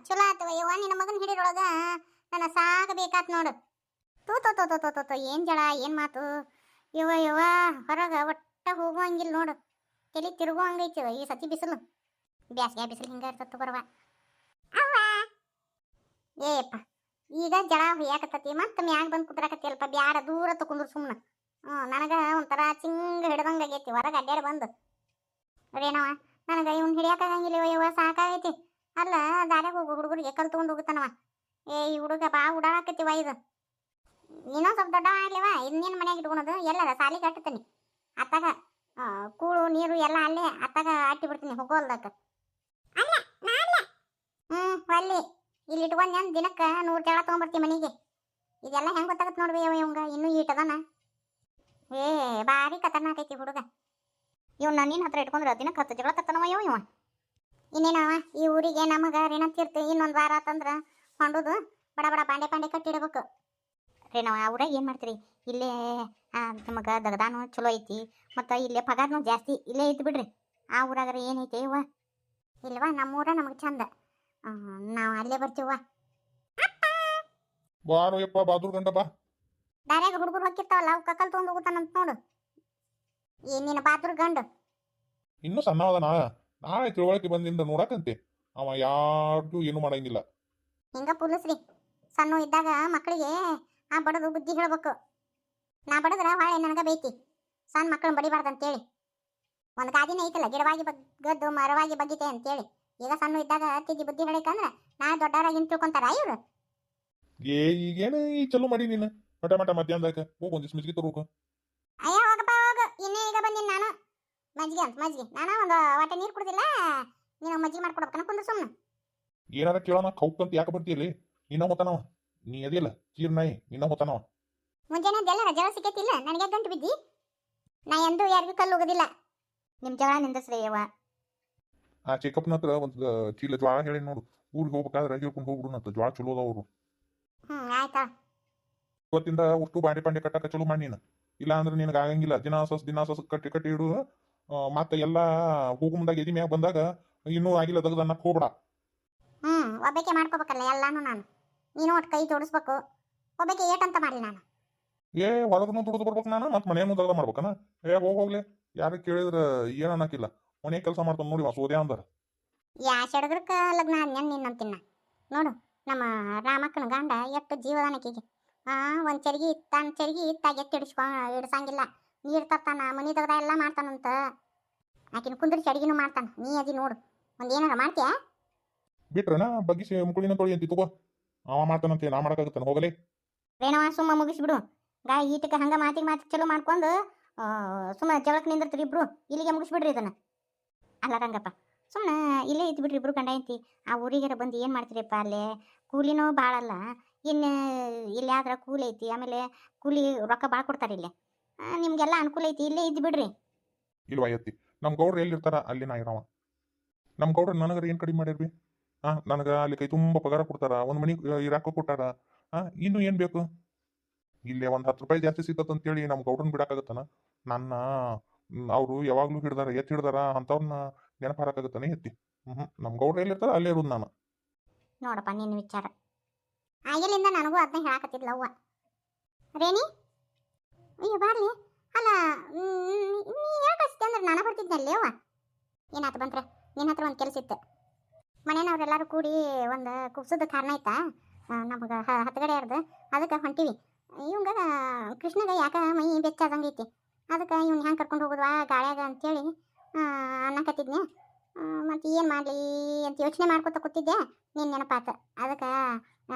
ಚಲೋ ಆತವ ಯವ್ವ ನಿನ್ನ ಮಗನ ಹಿಡಿರೊಳಗ ನನ್ನ ಸಾಕಬೇಕಾತ್ ನೋಡು. ತೂ ತೋ ತೋ ತೋ ತೋ ತೋ ತೋ ಏನ್ ಜಳ ಏನ್ ಮಾತು ಯವ್ವ ಯವ್ವ ಹೊರಗ ಒಟ್ಟ ಹೋಗುವಂಗಿಲ್ಲ ನೋಡು. ತಲೆ ತಿರುಗುವಂಗೈತಿ ಈ ಸತಿ ಬಿಸಿಲು. ಬ್ಯಾಸ್ಗ್ಯಾ ಬಿಸಿಲು ಹಿಂಗ ಇರ್ತದ ತಗೋರವ. ಅವ್ವ ಏಯಪ್ಪ ಈಗ ಜಳ ಹುಯ್ಯಾಕತ್ತತಿ ಮತ್ತೆ ಮ್ಯಾಗ ಬಂದು ಕುದ್ರಾಕತ್ತಿಯಲ್ಪ. ಬ್ಯಾಡ ದೂರ ತಕೊಂಡ್ರು ಸುಮ್ಮನೆ. ನನಗ ಒಂಥರ ಚಿಂಗ ಹಿಡ್ದಂಗ ಆಗೈತಿ ಹೊರಗೆ ಅಡ್ಡಾಡಿ ಬಂದು. ರೇನವ ನನಗೆ ಇವ್ನು ಹಿಡಿಯಾಕಾಗಂಗಿಲ್ಲ ಯವ್ವ ಸಾಕಾಗೈತಿ. ಅಲ್ಲ ದಾರ್ಯಾಗ ಹೋಗು ಹುಡುಗರಿಗೆ ಕಲ್ ತೊಗೊಂಡು ಹೋಗುತ್ತಾನವ. ಈ ಹುಡುಗ ಬಾ ಉಡಾಕತ್ತಿವ ಇದು. ಇನ್ನೊಂದು ಸ್ವಲ್ಪ ದೊಡ್ಡ ಆಗ್ಲಿವ ಇನ್ನೇನು ಮನ್ಯಾಗ ಇಟ್ಕೊಳೋದು. ಎಲ್ಲರ ಸಾಲಿ ಕಟ್ಟತೀನಿ ಅತ್ತಾಗ ಕೂಳು ನೀರು ಎಲ್ಲ ಅಲ್ಲೇ ಅತ್ತಾಗ ಅಟ್ಟಿ ಬಿಡ್ತೀನಿ ಹೋಗೋಲ್ದಕ್ಕ. ಅಲ್ಲಿ ಇಲ್ಲಿ ಇಟ್ಕೊಂಡು ನಾನು ದಿನಕ್ಕೆ 100 ಜಳ ತೊಗೊಂಬರ್ತೀನಿ ಮನೆಗೆ. ಇದೆಲ್ಲ ಹೆಂಗೆ ಗೊತ್ತಾಗತ್ತೆ ನೋಡ್ವಿ ಇವಂಗ ಇನ್ನೂ ಈಟದಾನ. ಭಾರಿ ಖತರ್ನಾಕ್ ಐತಿ ಹುಡುಗ. ಇವ್ನ ನಿನ್ನ ಹತ್ರ ಇಟ್ಕೊಂಡ್ರೆ ದಿನಕ್ಕೆ 10 ಜಗಳ ತರ್ತಾನವ ಇವ. ಇನ್ನೇನವ ಈ ಊರಿಗೆ ನಮಗೆ ರೇಣತ್ತೀರ್ತಿ ಇನ್ನೊಂದು ವಾರ ಆತಂದ್ರೆ ಹೊಂಡುದು ಬಡ ಬಡ ಪಾಂಡೆ ಕಟ್ಟಿಡ್ಬೇಕು. ರೇಣವ ಊರಾಗ ಏನು ಮಾಡ್ತೀರಿ? ಇಲ್ಲೇ ನಮಗೆ ದಗದಾನು ಚಲೋ ಐತಿ ಮತ್ತು ಇಲ್ಲೇ ಪಗಾರನು ಜಾಸ್ತಿ. ಇಲ್ಲೇ ಇದ್ದು ಬಿಡ್ರಿ. ಆ ಊರಾಗಾರ ಏನೈತಿ ಇವ ಇಲ್ವಾ? ನಮ್ಮೂರ ನಮಗೆ ಚಂದ. ನಾವು ಅಲ್ಲೇ ಬರ್ತೀವ. ಬಾರೋಯಪ್ಪ ಬಾದೂರ್ ಗಂಡ ಬಾ. ದಾರ್ಯಾಗ ಹುಡುಗರು ಹೋಗಿರ್ತಾವಲ್ಲ ಅವು ಕಕ್ಕಲ್ ತೊಗೊಂಡು ಹೋಗುತ್ತಾನಂತ ನೋಡು. ಏನಿನ ಬಾದೂರ್ ಗಂಡು ಇನ್ನೂ ಸಣ್ಣವದ. ನಾಳೆ ತಿಳುವಳಿಕೆ ಬಂದಿಂದ ನೋಡಕಂತೆ ಅವ ಯಾರ್ದು ಏನು ಮಾಡಂಗಿಲ್ಲ. ಹಿಂಗ ಪುಲಸ್ರಿ ಸಣ್ಣ ಇದ್ದಾಗ ಮಕ್ಕಳಿಗೆ ಆ ಬಡದು ಬುದ್ಧಿ ಹೇಳ್ಬೇಕು. ನಾ ಬಡದ್ರ ಹೊಳೆ ನನಗ ಬೈತಿ ಸಣ್ಣ ಮಕ್ಕಳನ್ನ ಬಡಿಬಾರ್ದಂತೇಳಿ. ಒಂದು ಗಾದಿನೇ ಐತಲ್ಲ ಗಿಡವಾಗಿ ಬಗ್ಗದ್ದು ಮರವಾಗಿ ಬಗ್ಗಿತೆ ಅಂತೇಳಿ. ಈಗ ಸಣ್ಣ ಇದ್ದಾಗ ತಿದ್ದಿ ಬುದ್ಧಿ ಹೇಳಿಕಂದ್ರೆ ನಾಳೆ ದೊಡ್ಡವರಾಗಿ ತಿಳ್ಕೊಂತಾರ ಇವ್ರು. ಈಗೇನು ಈ ಚಲೋ ಮಾಡಿ ನೀನು ಮಟ ಮಧ್ಯಾಹ್ನದಾಗ ಹೋಗಿ ಒಂದಿಷ್ಟು ಮಿಸ್ಗಿ ತರೋಕು. ಅಯ್ಯ ಹೋಗಪ್ಪ ಹೋಗು. ಇನ್ನೇ ಈಗ ಬಂದಿನಿ ನಾನು ಮಜ್ಜಿಗೆ ಅಂತ ಮಜ್ಜಿಗೆ. ನಾನು ಒಂದು ವಾಟೆ ನೀರು ಕುಡ್ದಿಲ್ಲ ನೀನು ಮಜ್ಜಿಗೆ ಮಾಡ್ಕೊಡ್ಬೇಕು ಅನ್ಕೊಂಡು ಸುಮ್ಮನೆ. ಏನಾರ ಕೇಳೋಣ ಕೌಕಂತ ಯಾಕೆ ಬರ್ತೀಯಲ್ಲಿ? ನಿನ್ನ ಹೋತಾನವ. ನೀ ಅದಿಲ್ಲ ಚೀರ್ನಾಯಿ ನಿನ್ನ ಹೋತಾನವ. ಮುಂಜಾನೆ ಎಲ್ಲರ ಜಗಳ ಸಿಕ್ಕೈತಿಲ್ಲ ನನಗೆ ಗಂಟು ಬಿದ್ದಿ. ನಾ ಎಂದೂ ಯಾರಿಗೂ ಕಲ್ಲು ಹೋಗೋದಿಲ್ಲ. ನಿಮ್ಮ ಜಗಳ ನಿಂದಸ್ರೇಯವ್ವ. ಆ ಚೆಕಪ್ನ ಹತ್ರ ಒಂದು ಚೀಲ ಜ್ವಾಳ ಹೇಳಿ ನೋಡು. ಊರಿಗೆ ಹೋಗ್ಬೇಕಾದ್ರೆ ಹೇಳ್ಕೊಂಡು ಹೋಗ್ಬಿಡುನಂತ. ಜ್ವಾಳ ಚಲೋ ಅದಾವ್ರು. ಆಯ್ತಾ. ಇವತ್ತಿಂದ ಅಷ್ಟು ಪಾಂಡೆ ಕಟ್ಟಕ್ಕೆ ಚಲೋ ಮಾಡಿ ನೀನು. ಇಲ್ಲ ಅಂದ್ರೆ ನಿನಗೆ ಆಗಂಗಿಲ್ಲ. ದಿನ ಸೊಸ್ ಕಟ್ಟಿ ಇಡು. ಮತ್ತೆ ಎಲ್ಲ ಹೋಗು ಮುಂದಾಗ ಎದಿ ಮ್ಯಾಗ ಬಂದಾಗ ಇನ್ನೂ ಆಗಿಲ್ಲ ತೆಗೆದು ಅನ್ನಕ್ಕೆ ಹೋಗ್ಬೇಡ. ಒಬ್ಬಕ್ಕೆ ಮಾಡ್ಕೋಬೇಕಲ್ಲ ಎಲ್ಲಾನು ನಾನು. ನೀನು ಒಟ್ಟು ಕೈ ಜೋಡಿಸ್ಬೇಕು. ಒಬ್ಬಕ್ಕೆ ಏಟಂತ ಮಾಡಲಿ ನಾನು. ಹೊರಗೂ ದುಡಿದು ಬರ್ಬೇಕು ನಾನು. ಮತ್ತೆ ಮನೆಯನ್ನು ತೆಗೆದ ಮಾಡ್ಬೇಕನ? ಹೋಗ್ಲಿ. ಯಾರಿಗೆ ಕೇಳಿದ್ರೆ ಏನು ಅನ್ನಕ್ಕಿಲ್ಲ. ಮನೆ ಕೆಲಸ ಮಾಡ್ತಾನೆ ನೋಡಿ ಸೋದೆ ಅಂದಾರ. ಯಾ ಸೆಡಗ್ರಕ್ಕೆ ಲಗ್ನ ಆದ್ನ ನಿನ್ನಂತಿನ್ನ ನೋಡು. ನಮ್ಮ ರಾಮಕ್ಕನ ಗಂಡ ಎಷ್ಟು ಜೀವದಾನಕ್ಕಿಗೆ ಒಂದು ಚರ್ಗಿ ಇತ್ತಾಗ ಎತ್ತಿ ಇಡ್ಸಂಗಿಲ್ಲ. ನೀರು ತರ್ತಾನ ಮನಿ ತೆಗ್ದ ಎಲ್ಲ ಮಾಡ್ತಾನಂತ. ಆಕಿನ ಕುಂದ್ರಿಸಿ ಅಡಿಗೆನೂ ಮಾಡ್ತಾನ. ನೀ ಅದಿ ನೋಡು ಒಂದು ಏನಾರ ಮಾಡ್ತೀಯ? ಬಿಟ್ರನ ಬಗ್ಗಿಸಿ ಮುಕುಳಿನ ತೊಳಿ ಅಂತಿ ತಗೋ. ಅವ ಮಾಡ್ತಾನಂತೆ ನಾ ಮಾಡಕ್ಕಾಗತ್ತಾನ ಹೋಗಲೇ. ರೇಣವ ಸುಮ್ಮ ಮುಗಿಸ್ಬಿಡು. ಈಟಕ್ಕೆ ಹಂಗ ಮಾತಿಗೆ ಚಲೋ ಮಾಡ್ಕೊಂಡು ಸುಮ್ಮ ಜಗಳಕ್ಕೆ ನಿಂದಿರ್ತೀರಿ ಇಬ್ರು. ಇಲ್ಲಿಗೆ ಮುಗಿಸ್ಬಿಡ್ರಿ ಇದನ್ನ. ಅಲ್ಲ ರಂಗಪ್ಪ ಸುಮ್ಮನೆ ಇಲ್ಲೇ ಇದ್ದು ಬಿಡ್ರಿ ಇಬ್ರು ಗಂಡ ಐತಿ. ಆ ಊರಿಗಾರ ಬಂದು ಏನು ಮಾಡ್ತೀರಿಪ್ಪ? ಅಲ್ಲೇ ಕೂಲಿನೂ ಭಾಳಲ್ಲ. ಇನ್ನು ಇಲ್ಲಿ ಆದ್ರೆ ಕೂಲಿ ಐತಿ. ಆಮೇಲೆ ಕೂಲಿ ರೊಕ್ಕ ಭಾಳ ಕೊಡ್ತಾರೆ ಇಲ್ಲೇ. ನಿಮ್ಗೆಲ್ಲ ಅನುಕೂಲ ಐತಿ. ಇಲ್ಲೇ ಇದ್ದು ಬಿಡ್ರಿ. ಇಲ್ವಾ ಎತ್ತಿ ನಮ್ಮ ಗೌಡ್ರು ಎಲ್ಲಿರ್ತಾರ ಅಲ್ಲಿ ನಾ ಇರವ. ನಮ್ಮ ಗೌಡ್ರು ನನಗರ ಏನು ಕಡಿಮೆ ಮಾಡಿರ್ವಿ? ನನಗೆ ಅಲ್ಲಿ ಕೈ ತುಂಬ ಪಗಾರ ಕೊಡ್ತಾರ. ಒಂದು ಮನೆ ಇರಾಕ ಕೊಟ್ಟಾರ. ಇನ್ನು ಏನು ಬೇಕು? ಇಲ್ಲೇ ಒಂದು 10 ರೂಪಾಯಿ ಜಾಸ್ತಿ ಸಿಗ್ತತ್ ಅಂತೇಳಿ ನಮ್ಮ ಗೌಡ್ರನ್ನ ಬಿಡಕ್ಕಾಗತ್ತಾನ? ನನ್ನ ಅವರು ಯಾವಾಗಲೂ ಹಿಡ್ದಾರ ಎತ್ತಿ ಹಿಡ್ದಾರ ಅಂಥವ್ರನ್ನ ನೆನಪಾರಕ್ಕಾಗತ್ತಾನೆ ಎತ್ತಿ? ನಮ್ಮ ಗೌಡ್ರು ಎಲ್ಲಿರ್ತಾರ ಅಲ್ಲೇ ಇರೋದು ನಾನು. ನೋಡಪ್ಪ ನಿನ್ನ ವಿಚಾರ. ಆಗಿಲಿಂದ ನನಗೂ ಅದನ್ನ ಹೇಳಾಕತ್ತಿದ್ಲ ಅವ್ವ. ರೇಣಿ ಅಯ್ಯೋ ಬಾರ್ಲಿ. ಅಲ್ಲ ನೀ ಯಾಕೆ ಅಷ್ಟೇ ಅಂದ್ರೆ ನಾನು ಬರ್ತಿದ್ನಲ್ಲಿ ಅವ್ವ. ಏನಾಯ್ತು ಬಂದ್ರೆ ನಿನ್ನ ಹತ್ರ ಒಂದು ಕೆಲಸ ಇತ್ತು. ಮನೆಯವ್ರೆಲ್ಲರೂ ಕೂಡಿ ಒಂದು ಕುಬ್ಸದ ಕಾರಣ ಆಯ್ತಾ ನಮಗೆ ಹತ್ತಗಡೆ ಯಾರ್ದು. ಅದಕ್ಕೆ ಹೊಂಟಿವಿ. ಇವಂಗ ಕೃಷ್ಣಗ ಯಾಕೆ ಮೈ ಬೆಚ್ಚಾದಂಗೈತಿ. ಅದಕ್ಕೆ ಇವ್ನು ಹೆಂಗೆ ಕರ್ಕೊಂಡು ಹೋಗೋದ್ವಾ ಗಾಳ್ಯಾಗ ಅಂತೇಳಿ ಅನ್ನಕತ್ತಿದ್ನೆ. ಮತ್ತು ಏನು ಮಾಡಲಿ ಅಂತ ಯೋಚನೆ ಮಾಡ್ಕೊತ ಕೂತಿದ್ದೆ. ನೀನು ನೆನಪಾತ. ಅದಕ್ಕೆ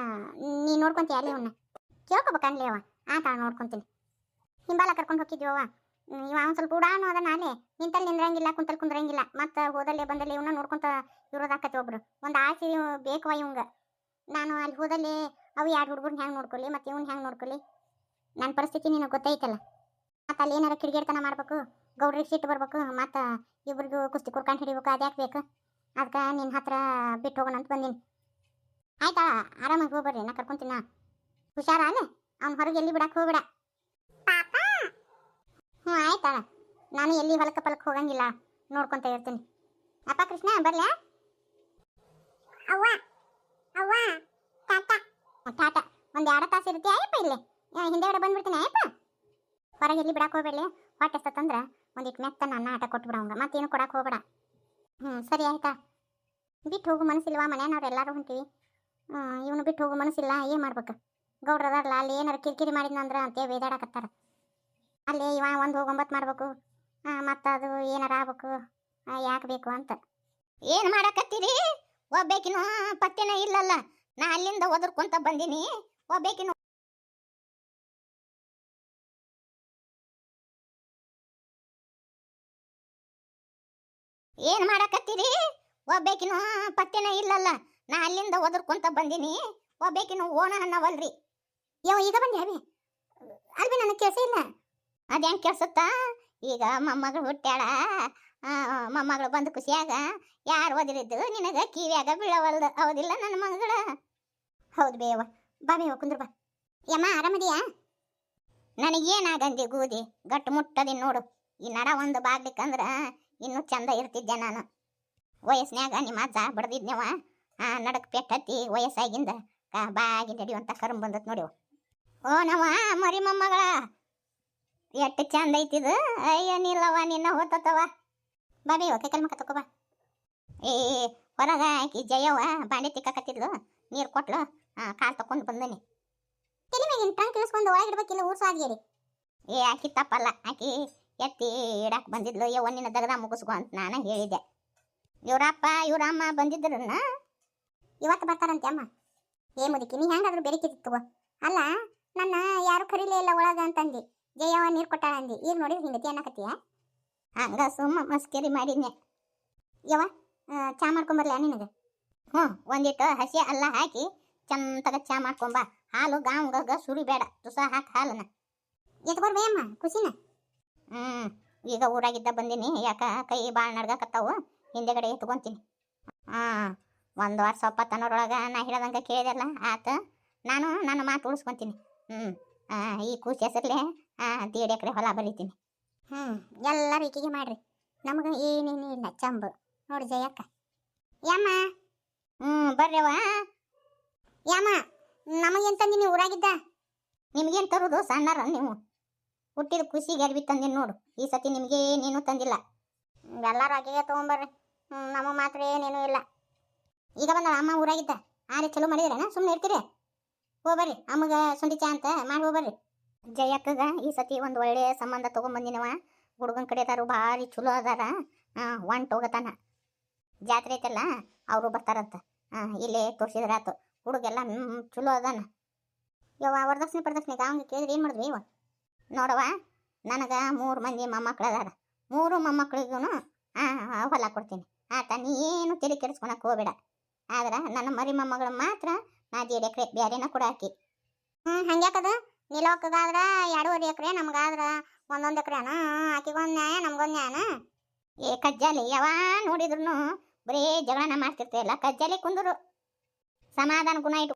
ನೀ ನೋಡ್ಕೊತೀಯ ಅಲ್ಲಿ ಇವನ್ನ ಕೇಳ್ಕೊಬೇಕನ್ಲಿ ಅವ. ನೋಡ್ಕೊತೀನಿ. ಹಿಂಬಾಲ ಕರ್ಕೊಂಡು ಹೋಗಿದ್ವವ. ಇವ ಒಂದು ಸ್ವಲ್ಪ ಉಡಾನು ಅದನ್ನ ಅಲ್ಲೇ ನಿಂತಲ್ಲಿ ನಿಂದ್ರಂಗಿಲ್ಲ ಕುಂತಲ್ಲಿ ಕುಂದ್ರಂಗಿಲ್ಲ. ಮತ್ತು ಹೋದಲ್ಲೇ ಬಂದಲ್ಲಿ ಇವನ್ನ ನೋಡ್ಕೊಂತ ಇರೋದಾಕತಿ ಒಬ್ರು. ಒಂದು ಆಸೆ ಬೇಕವ ಇವಂಗ. ನಾನು ಅಲ್ಲಿ ಹೋದಲ್ಲಿ ಅವು 2 ಹುಡುಗರ್ನ ಹೆಂಗೆ ನೋಡ್ಕೊಳ್ಳಿ ಮತ್ತು ಇವ್ನ ಹೆಂಗೆ ನೋಡ್ಕೊಳ್ಳಿ? ನನ್ನ ಪರಿಸ್ಥಿತಿ ನಿನಗೆ ಗೊತ್ತೈತಲ್ಲ. ಮತ್ತು ಅಲ್ಲಿ ಏನಾರ ಕಿಡಿಗೇಡ್ತನ ಮಾಡ್ಬೇಕು. ಗೌಡ್ರಿಗೆ ಸಿಟ್ಟು ಬರ್ಬೇಕು. ಮತ್ತು ಇಬ್ರಿಗೂ ಕುಸ್ತಿ ಕುರ್ಕೊಂಡು ಹಿಡಿಬೇಕು. ಅದ್ಯಾಕೆ ಬೇಕು? ಅದಕ್ಕೆ ನಿನ್ನ ಹತ್ರ ಬಿಟ್ಟು ಹೋಗೋಣ ಅಂತ ಬಂದೀನಿ. ಆಯ್ತಾ? ಆರಾಮಾಗಿ ಹೋಗ್ಬರ್ರಿ. ನಾ ಕರ್ಕೊಂತೀನಿ. ಹುಷಾರ ಅಲ್ಲ ಅವ್ನು ಹೊರಗೆ ಎಲ್ಲಿ ಬಿಡಕ್ಕೆ ಹೋಗ್ಬೇಡ. ಆಯ್ತಾ? ನಾನು ಎಲ್ಲಿ ಹೊಲಕ್ಕೆ ಪಲಕ್ಕೆ ಹೋಗಂಗಿಲ್ಲ. ನೋಡ್ಕೊತ ಇರ್ತೀನಿ. ಅಪ್ಪ ಕೃಷ್ಣ ಬರ್ಲ್ಯಾ? ಅವ್ವ ಅವ್ವ ಟಾಟಾ ಟಾಟಾ ಒಂದು 2 ತಾಸು ಇರುತ್ತೆ ಆಯಪ್ಪ ಇಲ್ಲಿ ಹಿಂದೆಗಡೆ ಬಂದ್ಬಿಡ್ತೀನಿ ಆಯಪ್ಪ ಹೊರಗೆ ಎಲ್ಲಿ ಬಿಡಕ್ಕೆ ಹೋಗ್ಬೇಡಿ ಹೊಟ್ಟೆ ಎಷ್ಟತ್ತಂದ್ರೆ ಒಂದಿಟ್ಟು ಮೆತ್ತ ನನ್ನ ಆಟ ಕೊಟ್ಬಿಡವಂಗ ಮತ್ತೇನು ಕೊಡಕ್ಕೆ ಹೋಗ್ಬೇಡ ಸರಿ ಆಯ್ತಾ ಬಿಟ್ಟು ಹೋಗು ಮನಸ್ಸಿಲ್ವಾ ಮನೆಯವ್ರು ಎಲ್ಲರೂ ಹೊಂತೀವಿ ಇವನು ಬಿಟ್ಟು ಹೋಗು ಮನಸ್ಸಿಲ್ಲ ಏನು ಮಾಡ್ಬೇಕು ಗೌಡ್ರದಾರಲ್ಲ ಅಲ್ಲಿ ಏನಾರು ಕಿರಿಕಿರಿ ಮಾಡಿದ್ನಂದ್ರೆ ಅಂತೇ ವೇದಾಡಕತ್ತಾರ ಅಲ್ಲಿ ಇವ 1 ಮಾಡ್ಬೇಕು ಮತ್ತು ಅದು ಏನಾರ ಆಗ್ಬೇಕು ಯಾಕೆ ಬೇಕು ಅಂತ ಏನು ಮಾಡಕತ್ತೀರಿ ಒಬ್ಬೇಕಿನೂ ಪತ್ತೆನ ಇಲ್ಲಲ್ಲ ನಾ ಅಲ್ಲಿಂದ ಒದರ್ಕೊಂತ ಬಂದೀನಿ ಒಬ್ಬೇಕಿನೂ ಏನು ಮಾಡಕತ್ತೀರಿ ಒಬ್ಬೇಕಿನೂ ಪತ್ತೆನ ಇಲ್ಲಲ್ಲ ನಾ ಅಲ್ಲಿಂದ ಒದರ್ಕೊಂತ ಬಂದೀನಿ ಒಬ್ಬೇಕಿನೂ ಓನ ಅನ್ನವಲ್ರಿ ಈಗ ಬಂದೆ ಅಲ್ವೇ ನನಗೆ ಕೆಲಸ ಇಲ್ಲ ಅದೇನು ಕೆಲ್ಸತ್ತಾ ಈಗ ಮೊಮ್ಮಗಳು ಹುಟ್ಟ್ಯಾಳ ಮೊಮ್ಮಗಳು ಬಂದು ಖುಷಿಯಾಗ ಯಾರು ಓದಿರಿದ್ದು ನಿನಗೆ ಕಿವಿಯಾಗ ಬೀಳವಲ್ದು ಹೌದಿಲ್ಲ ನನ್ನ ಮಗಳ ಹೌದು ಬೇವ ಬಾ ಬೇವ ಕುಂದ್ರ ಬಾ ಯಮ್ಮ ಆರಾಮದಿಯಾ ನನಗೇನಾಗಂದಿ ಗೂದಿ ಗಟ್ಟು ಮುಟ್ಟದಿ ನೋಡು ಈ ನಡ ಒಂದು ಬಾಗ್ಲಿಕ್ಕಂದ್ರ ಇನ್ನೂ ಚಂದ ಇರ್ತಿದ್ದೆ ನಾನು ವಯಸ್ಸಿನಾಗ ನಿಮ್ಮ ಅಜ್ಜ ಬಡ್ದಿದ್ನವ ನಡಕ್ ಪೆಟ್ಟತ್ತಿ ವಯಸ್ಸಾಗಿಂದ ಬಾಗಿ ನಡಿಯುವಂತ ಕರ್ಮ್ ಬಂದತ್ ನೋಡಿ ಓ ನವ ಮರಿ ಮೊಮ್ಮಗಳ ಎಷ್ಟು ಚಂದ ಐತಿದು ಅಯ್ಯ ನಿಲ್ಲವ ನಿನ್ನ ಹೋತವ ಬಾ ಬೇವ ಕೈಕಲ್ ಮಕ್ಕ ತಕೋ ಬಾ ಏ ಹೊರಗ ಆಕಿ ಜಯವ ಬಾಂಡೆ ತಿಕ್ಕಕತ್ತಿದ್ಲು ನೀರು ಕೊಟ್ಲು ಕಾಲು ತಕೊಂಡು ಬಂದನಿ ತಲೆ ಮ್ಯಾಗಿನ ಟಂಕ್ ಇಳಿಸ್ಕೊಂಡು ಒಳಗಿಡ್ಬೇಕಿಲ್ಲ ಊರು ಸಾದ್ಗೇರಿ ಏ ಆಕಿ ತಪ್ಪಲ್ಲ ಆಕಿ ಎತ್ತಿ ಇಡಾಕ್ ಬಂದಿದ್ಲು ಯವ್ವನಿನ ದಗದ ಮುಗಿಸ್ಕೊ ಅಂತ ನಾನು ಹೇಳಿದ್ದೆ ಇವ್ರಪ್ಪ ಇವ್ರಮ್ಮ ಬಂದಿದ್ರನ್ನ ಇವತ್ತು ಬರ್ತಾರಂತೆ ಅಮ್ಮ ಏ ಮುದುಕಿ ನೀ ಹೆಂಗಾದ್ರೂ ಬೆರಿಕಿತ್ತು ಅಲ್ಲ ನನ್ನ ಯಾರು ಕರೀಲೇ ಇಲ್ಲ ಒಳಗ ಅಂತಂದು ಜಯವ ನೀರು ಕೊಟ್ಟಾಳ ಅಂದಿ ಈಗ ನೋಡಿದ್ರೆ ಹಿಂಗತಿ ಅನ್ನಕತ್ತೀಯ ಹಂಗ ಸುಮ್ಮ ಮಸ್ಕೇರಿ ಮಾಡಿದ್ನೆ ಯವ ಚಾ ಮಾಡ್ಕೊಂಬರ್ಲ ನಿನಗೆ ಒಂದಿಟ್ಟು ಹಸಿ ಅಲ್ಲ ಹಾಕಿ ಚಂತಗ ಚಾ ಮಾಡ್ಕೊಂಬ ಹಾಲು ಗಾಂಗ ಸುರಿಬೇಡ ತುಸ ಹಾಕಿ ಹಾಲನ್ನ ಎತ್ಕೊಡ್ಬೇ ಅಮ್ಮ ಖುಷಿನ ಈಗ ಊರಾಗಿದ್ದ ಬಂದೀನಿ ಯಾಕ ಕೈ ಭಾಳ ನಡ್ಗಕತ್ತಾವು ಹಿಂದೆಗಡೆ ಎತ್ಕೊಂತೀನಿ 1 ವರ್ಷ 20 ನಾ ಹೇಳದಂಗೆ ಕೇಳಿದೆಲ್ಲ ಆತ ನಾನು ನನ್ನ ಮಾತು ಉಳಿಸ್ಕೊತೀನಿ ಈ ಕೂಸಿ ಹೆಸರ್ಲೆ 1.5 ಎಕರೆ ಹೊಲ ಬರೀತೀನಿ ಎಲ್ಲರೂ ಈಕಿಗೆ ಮಾಡ್ರಿ ನಮಗೆ ಏನೇನು ಇಲ್ಲ ಚಂಬು ನೋಡಿ ಜಯಕ್ಕ ಯಮ್ಮ ಬರ್ರವ ಯಮ್ಮ ನಮಗೇನು ತಂದಿನಿ ಊರಾಗಿದ್ದ ನಿಮ್ಗೇನು ತರೋದು ಸಣ್ಣರ ನೀವು ಹುಟ್ಟಿದ ಖುಷಿಗೆ ಅರ್ಬಿ ತಂದಿನಿ ನೋಡು ಈ ಸತಿ ನಿಮಗೆ ನೀನು ತಂದಿಲ್ಲ ಎಲ್ಲರೂ ಹಾಗೆ ತೊಗೊಂಬರ್ರಿ ನಮ್ಮ ಮಾತ್ರ ಏನೇನೂ ಇಲ್ಲ ಈಗ ಬಂದ ಅಮ್ಮ ಊರಾಗಿದ್ದ ಆರೆ ಚಲೋ ಮಾಡಿದ್ರೇನ ಸುಮ್ಮನೆ ಇರ್ತೀರಿ ಹೋಗ್ಬರ್ರಿ ಅಮ್ಮಗೆ ಸುಂಡಿ ಚಾ ಅಂತ ಮಾಡಿ ಹೋಗ್ಬರ್ರಿ ಜಯಕ್ಕಗ ಈ ಸತಿ ಒಂದು ಒಳ್ಳೆ ಸಂಬಂಧ ತೊಗೊಂಬಂದಿನವ ಹುಡುಗನ ಕಡೆದಾರು ಭಾರಿ ಚಲೋ ಅದಾರ ಒಂಟು ಹೋಗತಾನ ಜಾತ್ರೆ ಐತಲ್ಲ ಅವರು ಬರ್ತಾರಂತ ಇಲ್ಲೇ ತೋರಿಸಿದ್ರಾತು ಹುಡುಗೆಲ್ಲ ಚಲೋ ಅದಾನ ಯವ್ವ ವರದಕ್ಷಿಣೆ ಅವಂಗೆ ಕೇಳಿದ್ರೆ ಏನು ಮಾಡಿದ್ವಿ ಇವ ನೋಡವ ನನಗೆ 3 ಮಂದಿ ಮೊಮ್ಮಕ್ಳು ಅದಾರ 3 ಮೊಮ್ಮಕ್ಳಿಗೂ ಹೊಲ ಕೊಡ್ತೀನಿ ಆತ ನೀ ಏನು ತಲೆ ಕೆಡಿಸ್ಕೊಳಕ್ಕೆ ಹೋಗ್ಬೇಡ ಆದ್ರೆ ನನ್ನ ಮರಿ ಮೊಮ್ಮಗಳು ಮಾತ್ರ 1.5 ಎಕರೆ ಬೇರೆನ ಕೊಡಾಕಿ ಹಂಗ್ಯಾಕದ ನಿಲೋಕಗಾದ್ರ 2.5 ಎಕರೆ ನಮ್ಗಾದ್ರ 1 ಎಕರೆನ ಆಕಿಗೊಂದು ನ್ಯಾಯ ನಮ್ಗೊಂದು ನ್ಯಾಯನ ಏ ಕಜ್ಜಾಲಿ ಯಾವ ನೋಡಿದ್ರು ಬರೀ ಜಗಳನ ಮಾಡ್ತಿರ್ತೀಯಲ್ಲ ಕಜ್ಜಾಲಿ ಕುಂದರು ಸಮಾಧಾನ ಗುಣ ಇಟ್ಟು